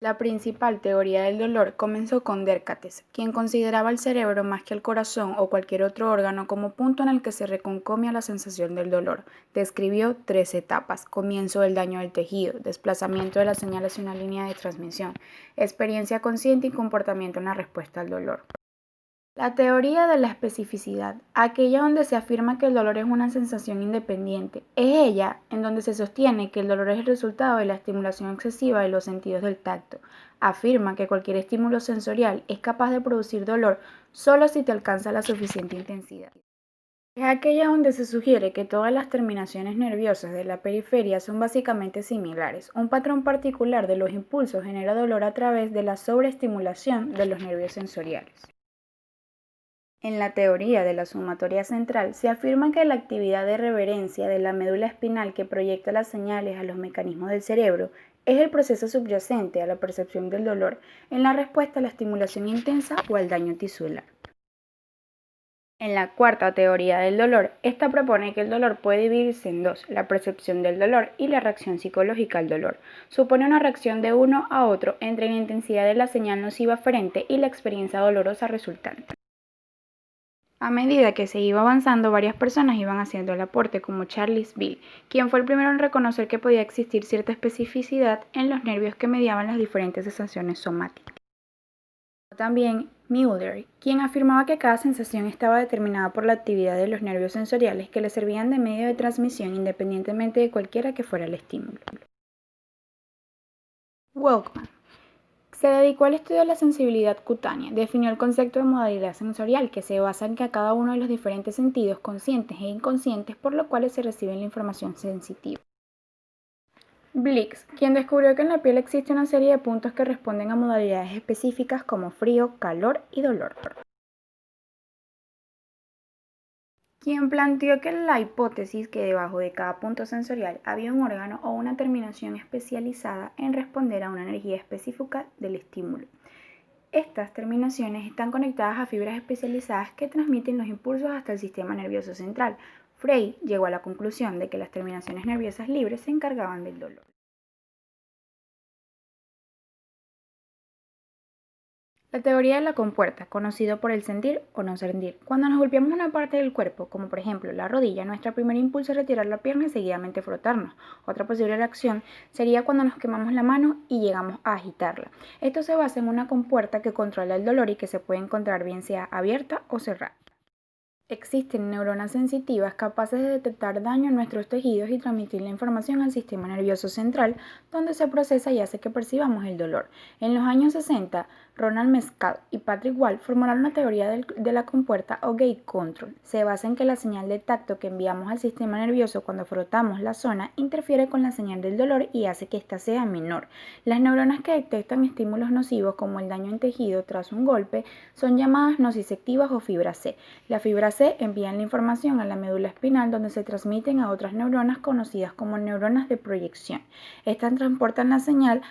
La principal teoría del dolor comenzó con Descartes, quien consideraba el cerebro más que el corazón o cualquier otro órgano como punto en el que se reconcomia la sensación del dolor. Describió 3 etapas: comienzo del daño del tejido, desplazamiento de la señal hacia una línea de transmisión, experiencia consciente y comportamiento en la respuesta al dolor. La teoría de la especificidad, aquella donde se afirma que el dolor es una sensación independiente, es ella en donde se sostiene que el dolor es el resultado de la estimulación excesiva de los sentidos del tacto. Afirma que cualquier estímulo sensorial es capaz de producir dolor solo si te alcanza la suficiente intensidad. Es aquella donde se sugiere que todas las terminaciones nerviosas de la periferia son básicamente similares. Un patrón particular de los impulsos genera dolor a través de la sobreestimulación de los nervios sensoriales. En la teoría de la sumatoria central se afirma que la actividad de reverencia de la médula espinal que proyecta las señales a los mecanismos del cerebro es el proceso subyacente a la percepción del dolor en la respuesta a la estimulación intensa o al daño tisular. En la cuarta teoría del dolor, esta propone que el dolor puede dividirse en dos: la percepción del dolor y la reacción psicológica al dolor. Supone una reacción de uno a otro entre la intensidad de la señal nociva aferente y la experiencia dolorosa resultante. A medida que se iba avanzando, varias personas iban haciendo el aporte, como Charles Bill, quien fue el primero en reconocer que podía existir cierta especificidad en los nervios que mediaban las diferentes sensaciones somáticas. También Mulder, quien afirmaba que cada sensación estaba determinada por la actividad de los nervios sensoriales que le servían de medio de transmisión independientemente de cualquiera que fuera el estímulo. Welkman se dedicó al estudio de la sensibilidad cutánea. Definió el concepto de modalidad sensorial, que se basa en que a cada uno de los diferentes sentidos, conscientes e inconscientes, por los cuales se recibe la información sensitiva. Blix, quien descubrió que en la piel existe una serie de puntos que responden a modalidades específicas como frío, calor y dolor. Quien planteó que la hipótesis que debajo de cada punto sensorial había un órgano o una terminación especializada en responder a una energía específica del estímulo. Estas terminaciones están conectadas a fibras especializadas que transmiten los impulsos hasta el sistema nervioso central. Frey llegó a la conclusión de que las terminaciones nerviosas libres se encargaban del dolor. La teoría de la compuerta, conocido por el sentir o no sentir. Cuando nos golpeamos una parte del cuerpo, como por ejemplo la rodilla, nuestro primer impulso es retirar la pierna y seguidamente frotarnos. Otra posible reacción sería cuando nos quemamos la mano y llegamos a agitarla. Esto se basa en una compuerta que controla el dolor y que se puede encontrar bien sea abierta o cerrada. Existen neuronas sensitivas capaces de detectar daño en nuestros tejidos y transmitir la información al sistema nervioso central, donde se procesa y hace que percibamos el dolor. En los años 60, Ronald Mescal y Patrick Wall formularon la teoría de la compuerta o gate control. Se basa en que la señal de tacto que enviamos al sistema nervioso cuando frotamos la zona interfiere con la señal del dolor y hace que ésta sea menor. Las neuronas que detectan estímulos nocivos como el daño en tejido tras un golpe son llamadas nociceptivas o fibra C. La fibra C envían la información a la médula espinal, donde se transmiten a otras neuronas conocidas como neuronas de proyección. Estas transportan la señal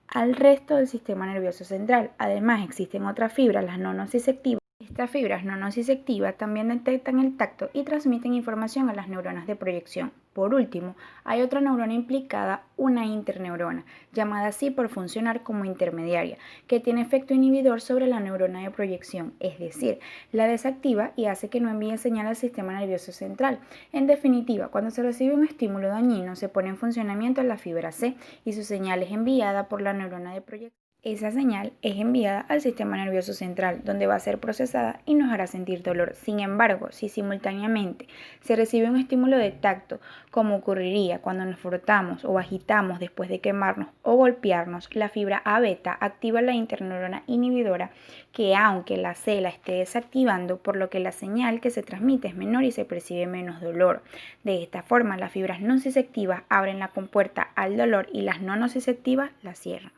al resto del sistema nervioso central. Además, existen otras fibras, las no nociceptivas. Estas fibras no nociceptivas también detectan el tacto y transmiten información a las neuronas de proyección. Por último, hay otra neurona implicada, una interneurona, llamada así por funcionar como intermediaria, que tiene efecto inhibidor sobre la neurona de proyección, es decir, la desactiva y hace que no envíe señal al sistema nervioso central. En definitiva, cuando se recibe un estímulo dañino, se pone en funcionamiento la fibra C y su señal es enviada por la neurona de proyección. Esa señal es enviada al sistema nervioso central, donde va a ser procesada y nos hará sentir dolor. Sin embargo, si simultáneamente se recibe un estímulo de tacto, como ocurriría cuando nos frotamos o agitamos después de quemarnos o golpearnos, la fibra A beta activa la interneurona inhibidora, que aunque la C la esté desactivando, por lo que la señal que se transmite es menor y se percibe menos dolor. De esta forma, las fibras nociceptivas abren la compuerta al dolor y las no nociceptivas la cierran.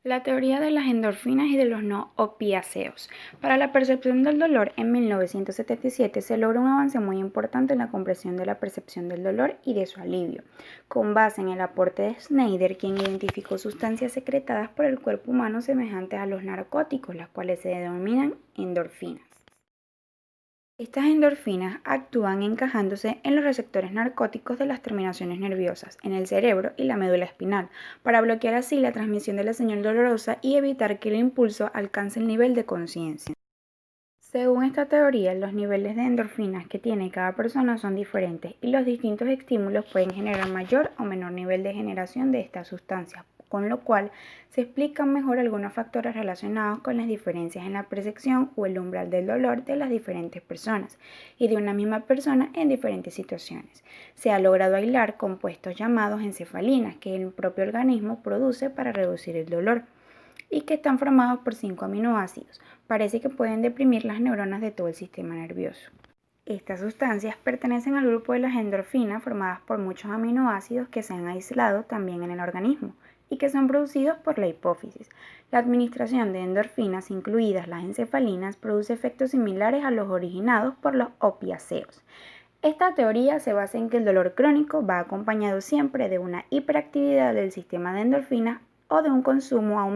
La teoría de las endorfinas y de los no opiáceos. Para la percepción del dolor, en 1977 se logró un avance muy importante en la comprensión de la percepción del dolor y de su alivio, con base en el aporte de Schneider, quien identificó sustancias secretadas por el cuerpo humano semejantes a los narcóticos, las cuales se denominan endorfinas. Estas endorfinas actúan encajándose en los receptores narcóticos de las terminaciones nerviosas, en el cerebro y la médula espinal, para bloquear así la transmisión de la señal dolorosa y evitar que el impulso alcance el nivel de conciencia. Según esta teoría, los niveles de endorfinas que tiene cada persona son diferentes y los distintos estímulos pueden generar mayor o menor nivel de generación de estas sustancias, con lo cual se explican mejor algunos factores relacionados con las diferencias en la percepción o el umbral del dolor de las diferentes personas y de una misma persona en diferentes situaciones. Se ha logrado aislar compuestos llamados encefalinas que el propio organismo produce para reducir el dolor y que están formados por 5 aminoácidos. Parece que pueden deprimir las neuronas de todo el sistema nervioso. Estas sustancias pertenecen al grupo de las endorfinas formadas por muchos aminoácidos que se han aislado también en el organismo y que son producidos por la hipófisis. La administración de endorfinas, incluidas las encefalinas, produce efectos similares a los originados por los opiáceos. Esta teoría se basa en que el dolor crónico va acompañado siempre de una hiperactividad del sistema de endorfinas o de un consumo aumentado